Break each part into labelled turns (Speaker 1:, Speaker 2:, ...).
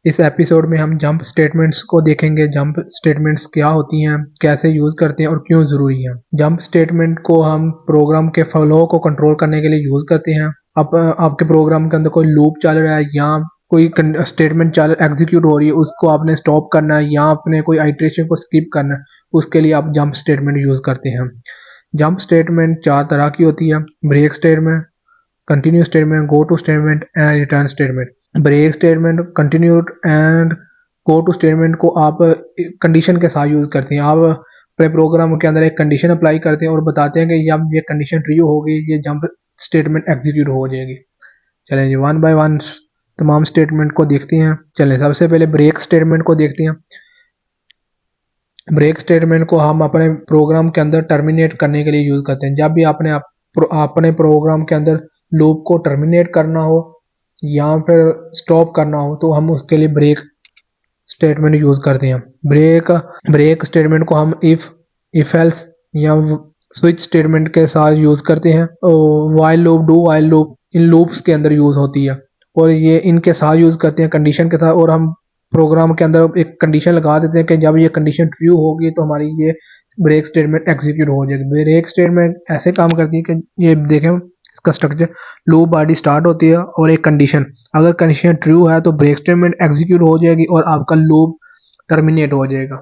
Speaker 1: इस एपिसोड में हम जंप स्टेटमेंट्स को देखेंगे। जंप स्टेटमेंट्स क्या होती हैं, कैसे यूज करते हैं और क्यों जरूरी है। जंप स्टेटमेंट को हम प्रोग्राम के फ्लो को कंट्रोल करने के लिए यूज करते हैं। अब आपके प्रोग्राम के अंदर कोई लूप चल रहा है या कोई स्टेटमेंट चल एग्जीक्यूट हो रही है, उसको आपने स्टॉप करना है या आपने कोई आइटरेशन को स्किप करना है, उसके लिए आप जंप स्टेटमेंट यूज करते हैं। जंप स्टेटमेंट चार तरह की होती है: break statement, continue statement, go to statement and return statement. Break statement, continue and go to statement को आप कंडीशन के साथ यूज करते हैं। आप अपने प्रोग्राम के अंदर एक कंडीशन अप्लाई करते हैं और बताते हैं कि जब ये कंडीशन ट्रू होगी ये जंप स्टेटमेंट एग्जीक्यूट हो जाएगी। चलें जी, वन बाय वन तमाम स्टेटमेंट को देखते हैं। चलें, सबसे पहले ब्रेक स्टेटमेंट को देखते हैं। ब्रेक स्टेटमेंट को हम अपने प्रोग्राम के अंदर टर्मिनेट करने के लिए यूज करते हैं। जब भी अपने प्रोग्राम के अंदर लूप को टर्मिनेट करना हो या फिर स्टॉप करना हो तो हम उसके लिए ब्रेक स्टेटमेंट यूज करते हैं। ब्रेक स्टेटमेंट को हम इफ एल्स या स्विच स्टेटमेंट के साथ यूज करते हैं। While loop, do while loop in loops के अंदर यूज होती है और ये इनके साथ यूज करते हैं कंडीशन के साथ। और हम प्रोग्राम के अंदर एक कंडीशन लगा देते हैं कि जब ये कंडीशन ट्रू होगी तो हमारी ये ब्रेक स्टेटमेंट एग्जीक्यूट हो जाएगी। ब्रेक स्टेटमेंट ऐसे काम करती है कि ये देखें इसका स्ट्रक्चर, लूप बॉडी स्टार्ट होती है और एक कंडीशन, अगर कंडीशन ट्रू है तो ब्रेक स्टेटमेंट एग्जीक्यूट हो जाएगी और आपका लूप टर्मिनेट हो जाएगा।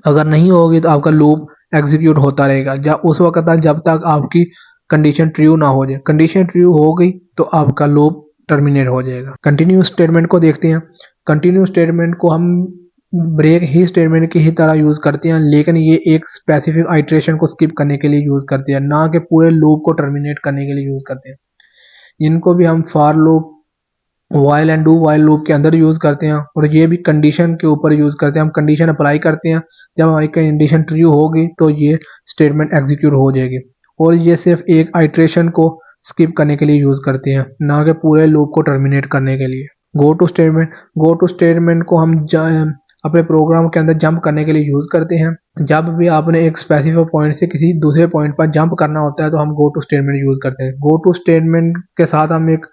Speaker 1: अगर नहीं होगी तो आपका लूप एग्जीक्यूट होता रहेगा जब उस वक्त तक जब तक आपकी कंडीशन ट्रू ना हो जाए। कंडीशन ट्रू हो गई तो आपका लूप टर्मिनेट हो जाएगा। कंटिन्यू स्टेटमेंट को देखते हैं। कंटिन्यू स्टेटमेंट को हम ब्रेक ही स्टेटमेंट की ही तरह यूज करते हैं, लेकिन ये एक स्पेसिफिक आइटरेशन को स्किप करने के लिए यूज करते हैं, ना कि पूरे लूप को टर्मिनेट करने के लिए यूज करते हैं। इनको भी हम for loop, while and do while loop के अंदर यूज करते हैं और ये भी कंडीशन के ऊपर यूज करते हैं। हम कंडीशन अप्लाई करते हैं, जब हमारी कंडीशन ट्रू होगी तो ये स्टेटमेंट एग्जीक्यूट हो जाएगी। और ये सिर्फ एक आइटरेशन को स्किप करने के लिए यूज करते हैं, ना कि पूरे लूप को टर्मिनेट करने के लिए। गो टू स्टेटमेंट को हम अपने प्रोग्राम के अंदर जंप करने के लिए यूज करते हैं। जब भी आपने एक स्पेसिफिक पॉइंट से किसी दूसरे पॉइंट पर जंप करना होता है तो हम गो टू स्टेटमेंट यूज करते हैं। गो टू स्टेटमेंट के साथ हम एक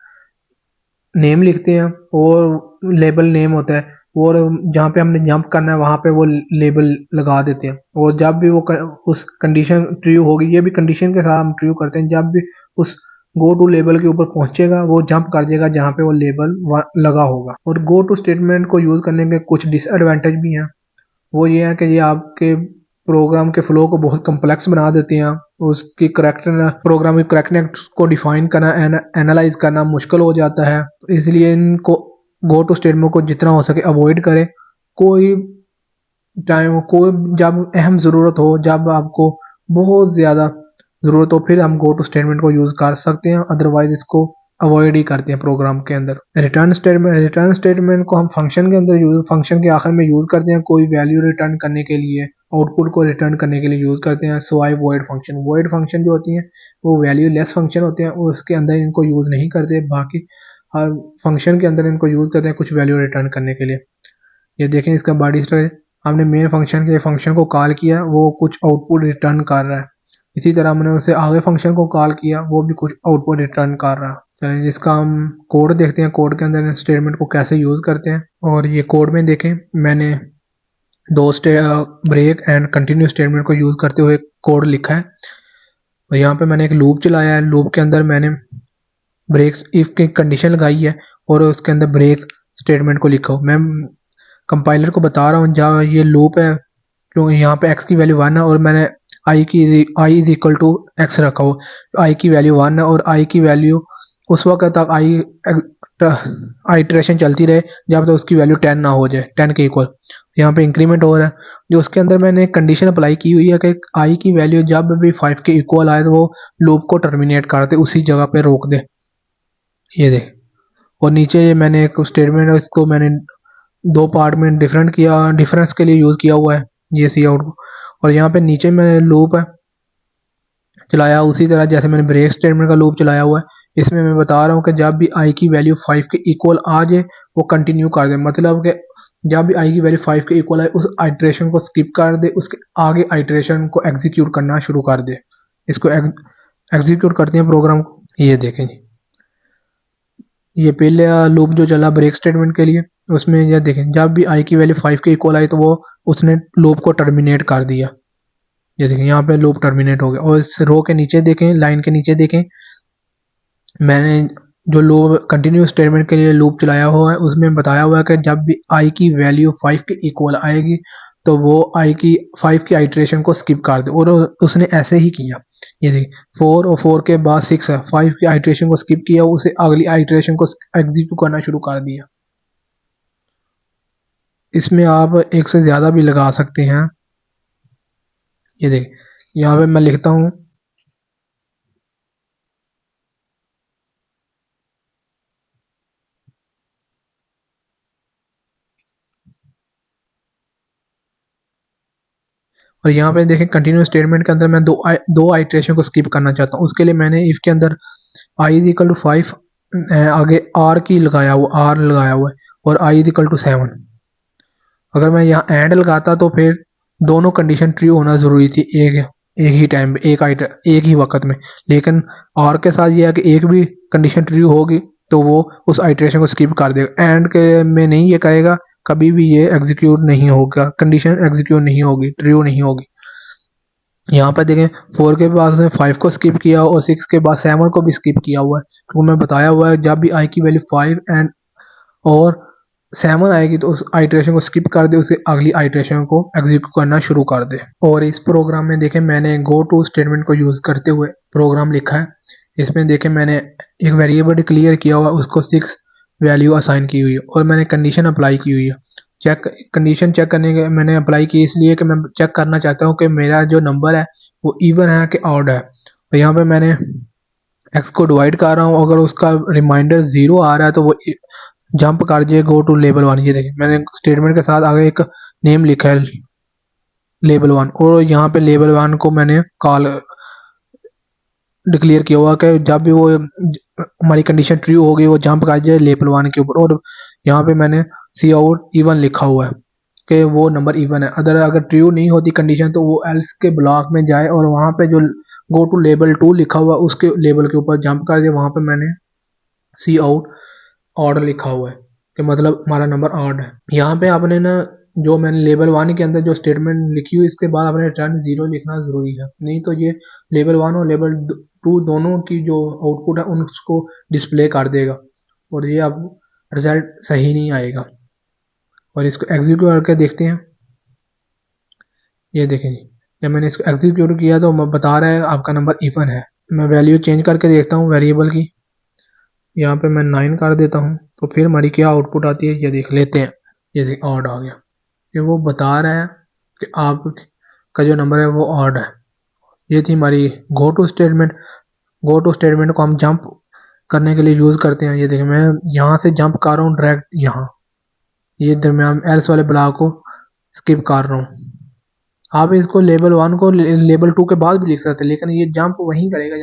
Speaker 1: नेम लिखते हैं और लेबल नेम होता है और जहाँ पे हमने जंप करना है वहाँ पे वो लेबल लगा देते हैं। और जब भी उस कंडीशन ट्रू होगी, ये भी कंडीशन के साथ हम ट्रू करते हैं, जब भी उस गो टू लेबल के ऊपर पहुंचेगा वो जंप कर जाएगा जहाँ पे वो लेबल लगा होगा। और गो टू स्टेटमेंट को यूज करने के कुछ डिसएडवांटेज भी हैं। वो ये है कि ये आपके प्रोग्राम के फ्लो को बहुत कम्प्लेक्स बना देते हैं। उसकी प्रोग्राम की करेक्टनेस को डिफाइन करना, एनालाइज करना मुश्किल हो जाता है। तो इसलिए इनको गो टू स्टेटमेंट को जितना हो सके अवॉइड करें। कोई जब अहम ज़रूरत हो, जब आपको बहुत ज़्यादा ज़रूरत हो, फिर हम गो टू स्टेटमेंट को यूज़ कर सकते हैं, अदरवाइज इसको अवॉइड ही करते हैं प्रोग्राम के अंदर। रिटर्न स्टेटमेंट को हम फंक्शन के आखिर में यूज़ करते हैं, कोई वैल्यू रिटर्न करने के लिए, आउटपुट को रिटर्न करने के लिए यूज़ करते हैं। स्वाइप वॉइड फंक्शन जो होती हैं वो वैल्यू लेस फंक्शन होते हैं और उसके अंदर इनको यूज़ नहीं करते, बाकी हर फंक्शन के अंदर इनको यूज़ करते हैं कुछ वैल्यू रिटर्न करने के लिए। ये देखें इसका बॉडी स्ट्रक्चर, हमने मेन फंक्शन के फंक्शन को कॉल किया, वो कुछ आउटपुट रिटर्न कर रहा है। इसी तरह हमने उसे आगे फंक्शन को कॉल किया, वो भी कुछ आउटपुट रिटर्न कर रहा है। चलिए इसका हम कोड देखते हैं, कोड के अंदर स्टेटमेंट को कैसे यूज़ करते हैं। और ये कोड में देखें, मैंने दो ब्रेक एंड कंटिन्यू स्टेटमेंट को यूज़ करते हुए कोड लिखा है। और यहाँ पे मैंने एक लूप चलाया है, लूप के अंदर मैंने ब्रेक इफ की कंडीशन लगाई है और उसके अंदर ब्रेक स्टेटमेंट को लिखा हो। मैं कंपाइलर को बता रहा हूँ जहाँ ये लूप है, क्योंकि यहाँ पे x की वैल्यू 1 है और मैंने i is equal to x रखा हो। i की वैल्यू 1 है और i की वैल्यू उस वक्त तक आइटरेशन चलती रहे जब तक उसकी वैल्यू 10 ना हो जाए, 10 के इक्वल। यहाँ पे इंक्रीमेंट हो रहा है, जो उसके अंदर मैंने एक कंडीशन अप्लाई की हुई है कि i की वैल्यू जब भी 5 के इक्वल आए तो वो लूप को टर्मिनेट कर दे, उसी जगह पे रोक दे। ये देख, और नीचे ये मैंने एक स्टेटमेंट है, इसको मैंने दो पार्ट में डिफरेंस के लिए यूज़ किया हुआ है ये सी आउट को। और यहाँ पे नीचे मैंने लूप है चलाया उसी तरह जैसे मैंने ब्रेक स्टेटमेंट का लूप चलाया हुआ है। इसमें मैं बता रहा हूँ कि जब भी i की वैल्यू 5 के इक्वल आ जाए वो कंटिन्यू कर दे, मतलब कि जब भी i की वैल्यू 5 के इक्वल आए उस आइटरेशन को स्किप कर दे, उसके आगे आइटरेशन को एग्जीक्यूट करना शुरू कर दे। इसको एग्जीक्यूट करते हैं प्रोग्राम को, ये देखें जी। ये पहले लूप जो चला ब्रेक स्टेटमेंट के लिए, उसमें यह देखें जब भी आई की वैल्यू 5 के इक्वल आई तो वो उसने लूप को टर्मिनेट कर दिया। ये देखें यहाँ पे लूप टर्मिनेट हो गया। और इस रो के नीचे देखें, लाइन के नीचे देखें, मैंने जो लूप कंटिन्यू स्टेटमेंट के लिए लूप चलाया हुआ है उसमें बताया हुआ है कि जब भी आई की वैल्यू 5 के इक्वल आएगी तो वो आई की 5 की आइट्रेशन को स्किप कर दे, और उसने ऐसे ही किया। ये देखिए 4 और 4 के बाद 6 है, 5 की आइट्रेशन को स्किप किया, उसे अगली आइट्रेशन को एग्जीक्यूट करना शुरू कर दिया। इसमें आप एक से ज़्यादा भी लगा सकते हैं। ये देखिए यहाँ पे मैं लिखता हूँ, और यहाँ पे देखें कंटिन्यू स्टेटमेंट के अंदर मैं दो आइट्रेशन को स्किप करना चाहता हूँ। उसके लिए मैंने इफ के अंदर आई इज इक्वल टू 5 आगे आर की लगाया हुआ, आर लगाया हुआ है, और आई इज इक्वल टू 7। अगर मैं यहाँ एंड लगाता तो फिर दोनों कंडीशन ट्रू होना ज़रूरी थी एक एक ही टाइम पे, एक ही वक्त में। लेकिन आर के साथ ये है कि एक भी कंडीशन ट्रू होगी तो वो उस आइट्रेशन को स्किप कर देगा। एंड के में नहीं ये कहेगा, कभी भी ये एग्जीक्यूट नहीं होगा, कंडीशन एग्जीक्यूट नहीं होगी, ट्रू नहीं होगी। यहाँ पर देखें 4 के बाद उसने 5 को स्किप किया और 6 के बाद 7 को भी स्किप किया हुआ है, तो मैं बताया हुआ है जब भी आई की वैल्यू 5 एंड और 7 आएगी तो उस आइट्रेशन को स्किप कर दे, उसे अगली आइट्रेशन को एग्जीक्यूट करना शुरू कर दे। और इस प्रोग्राम में देखें मैंने गो टू स्टेटमेंट को यूज़ करते हुए प्रोग्राम लिखा है। इसमें देखें मैंने एक वेरिएबल डिक्लेयर किया हुआ, उसको 6 वैल्यू असाइन की हुई है, और मैंने कंडीशन अप्लाई की हुई है। कंडीशन चेक करने के मैंने अप्लाई की इसलिए कि मैं चेक करना चाहता हूँ कि मेरा जो नंबर है वो इवन है कि ऑड है। तो यहाँ पे मैंने एक्स को डिवाइड कर रहा हूँ, अगर उसका रिमाइंडर 0 आ रहा है तो वो जंप कर दिए गो टू लेबल 1। ये देखिए मैंने स्टेटमेंट के साथ आगे एक नेम लिखा है लेबल 1, और यहाँ पे लेबल 1 को मैंने कॉल डिक्लेयर किया हुआ कि जब भी वो हमारी कंडीशन ट्रू होगी वो जंप कर जाए लेबल 1 के ऊपर। और यहाँ पे मैंने सी आउट इवन लिखा हुआ है कि वो नंबर इवन है। अगर ट्रू नहीं होती कंडीशन तो वो एल्स के ब्लॉक में जाए और वहाँ पे जो गो टू लेबल 2 लिखा हुआ है उसके लेबल के ऊपर जंप कर दे। वहाँ पे मैंने सी आउट ऑड लिखा हुआ है कि मतलब हमारा नंबर ऑड है। यहाँ पे आपने ना जो मैंने लेबल 1 के अंदर जो स्टेटमेंट लिखी हुई इसके बाद आपने रिटर्न 0 लिखना ज़रूरी है, नहीं तो ये लेबल 1 और लेबल 2 दोनों की जो आउटपुट है उसको डिस्प्ले कर देगा, और ये अब रिजल्ट सही नहीं आएगा। और इसको एग्जीक्यूट करके देखते हैं। ये देखें जी, जब मैंने इसको एग्जीक्यूट किया तो बता रहा है आपका नंबर इवन है। मैं वैल्यू चेंज करके देखता हूँ वेरिएबल की, यहाँ पे मैं 9 कर देता हूँ तो फिर हमारी क्या आउटपुट आती है ये देख लेते हैं। ये देख ऑड आ गया, ये वो बता रहा है कि आपका जो नंबर है वो ऑड है। ये थी हमारी go to statement. Go to statement को हम जंप करने के लिए यूज़ करते हैं। ये देखिए मैं यहाँ से जंप कर रहा हूँ डायरेक्ट यहाँ, ये दरम्यान एल्स वाले ब्लॉक को स्किप कर रहा हूँ। आप इसको लेबल 1 को लेबल 2 के बाद भी लिख सकते हैं, लेकिन ये जंप वहीं करेगा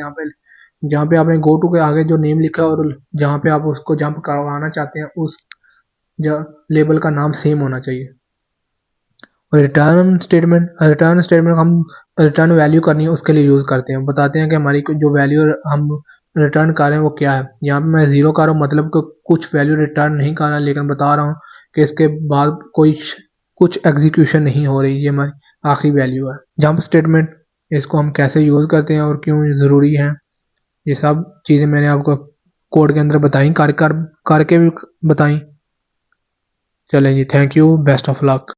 Speaker 1: जहाँ पे आपने गो टू के आगे जो नेम लिखा है और जहाँ पे आप उसको जंप करवाना चाहते हैं उस लेबल का नाम सेम होना चाहिए। और रिटर्न स्टेटमेंट हम रिटर्न वैल्यू करनी है उसके लिए यूज़ करते हैं। बताते हैं कि हमारी जो वैल्यू हम रिटर्न कर रहे हैं वो क्या है। यहाँ पे मैं 0 कर रहा हूँ, मतलब कि कुछ वैल्यू रिटर्न नहीं कर रहा, लेकिन बता रहा हूँ कि इसके बाद कोई कुछ एग्जीक्यूशन नहीं हो रही, ये हमारी आखिरी वैल्यू है। जंप स्टेटमेंट, इसको हम कैसे यूज़ करते हैं और क्यों ज़रूरी है, ये सब चीज़ें मैंने आपको कोड के अंदर बताई, करके भी बताई। चलें जी, thank you, best of luck.